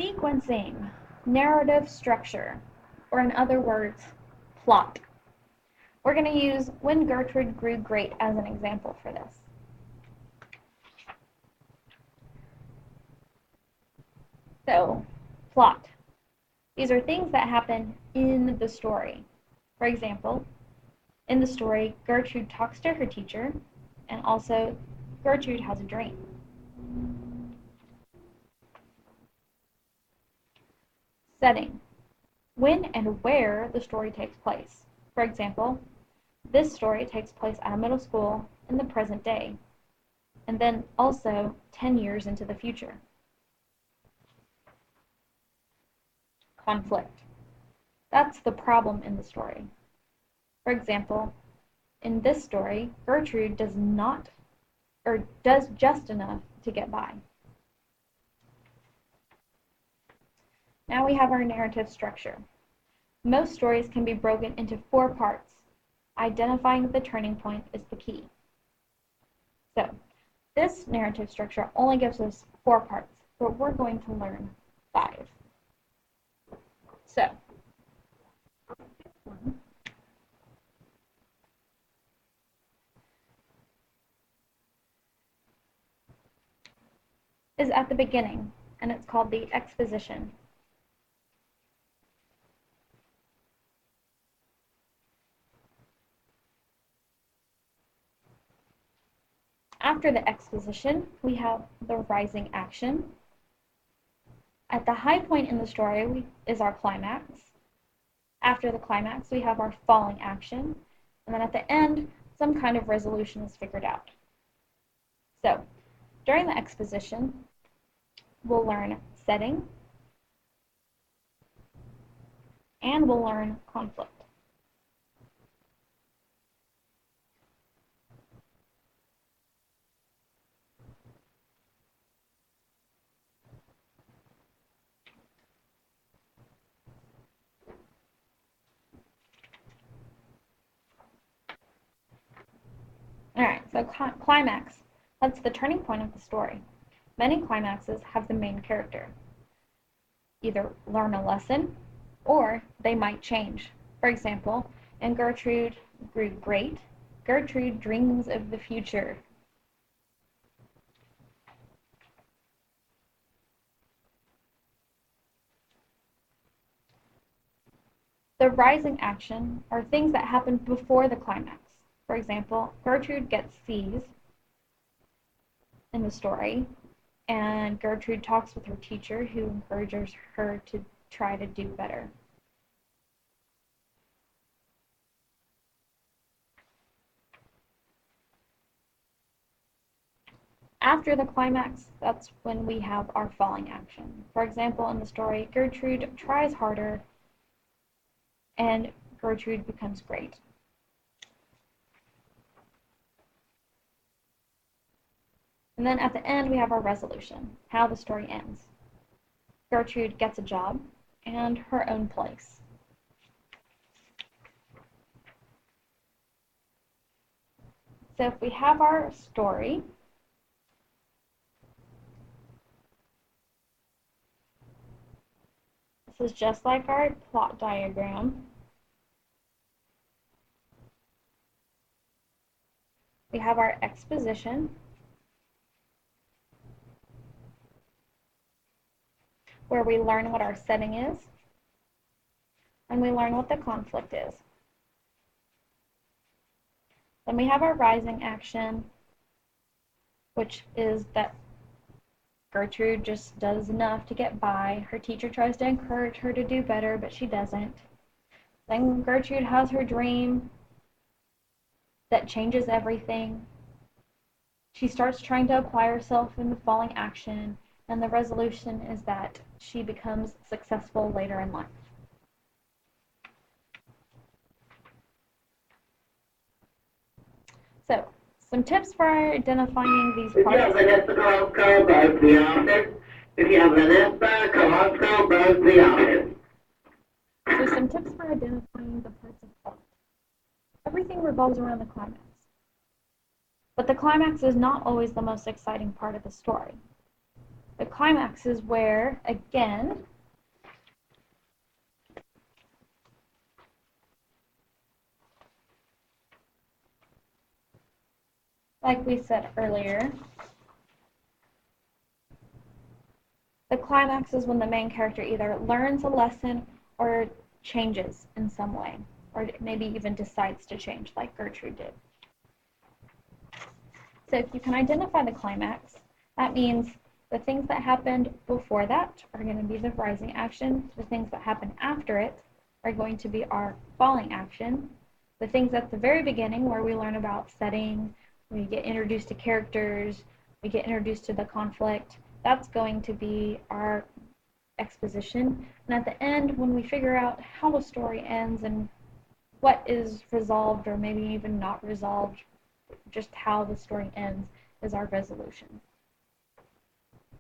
Sequencing, narrative structure, or in other words, plot. We're going to use When Gertrude Grew Great as an example for this. So, plot. These are things that happen in the story. For example, in the story, Gertrude talks to her teacher, and also Gertrude has a dream. Setting. When and where the story takes place. For example, this story takes place at a middle school in the present day, and then also 10 years into the future. Conflict. That's the problem in the story. For example, in this story, Gertrude does just enough to get by. Now we have our narrative structure. Most stories can be broken into 4 parts. Identifying the turning point is the key. So, this narrative structure only gives us 4 parts, but we're going to learn 5. So, is at the beginning, and it's called the exposition. After the exposition, we have the rising action. At the high point in the story is our climax. After the climax, we have our falling action. And then at the end, some kind of resolution is figured out. So, during the exposition, we'll learn setting, and we'll learn conflict. Alright, so climax. That's the turning point of the story. Many climaxes have the main character either learn a lesson or they might change. For example, in Gertrude Grew Great, Gertrude dreams of the future. The rising action are things that happen before the climax. For example, Gertrude gets C's in the story, and Gertrude talks with her teacher, who encourages her to try to do better. After the climax, that's when we have our falling action. For example, in the story, Gertrude tries harder, and Gertrude becomes great. And then at the end, we have our resolution, how the story ends. Gertrude gets a job and her own place. So if we have our story, this is just like our plot diagram. We have our exposition, where we learn what our setting is, and we learn what the conflict is. Then we have our rising action, which is that Gertrude just does enough to get by. Her teacher tries to encourage her to do better, but she doesn't. Then Gertrude has her dream that changes everything. She starts trying to apply herself in the falling action, and the resolution is that she becomes successful later in life. So, some tips for identifying these parts. If you have Vanessa, call both the office. If you have Vanessa, call both the office. So some tips for identifying the parts of plot. Everything revolves around the climax. But the climax is not always the most exciting part of the story. The climax is where, again, like we said earlier, the climax is when the main character either learns a lesson or changes in some way, or maybe even decides to change, like Gertrude did. So if you can identify the climax, that means the things that happened before that are going to be the rising action. The things that happen after it are going to be our falling action. The things at the very beginning, where we learn about setting, we get introduced to characters, we get introduced to the conflict, that's going to be our exposition. And at the end, when we figure out how a story ends and what is resolved or maybe even not resolved, just how the story ends, is our resolution.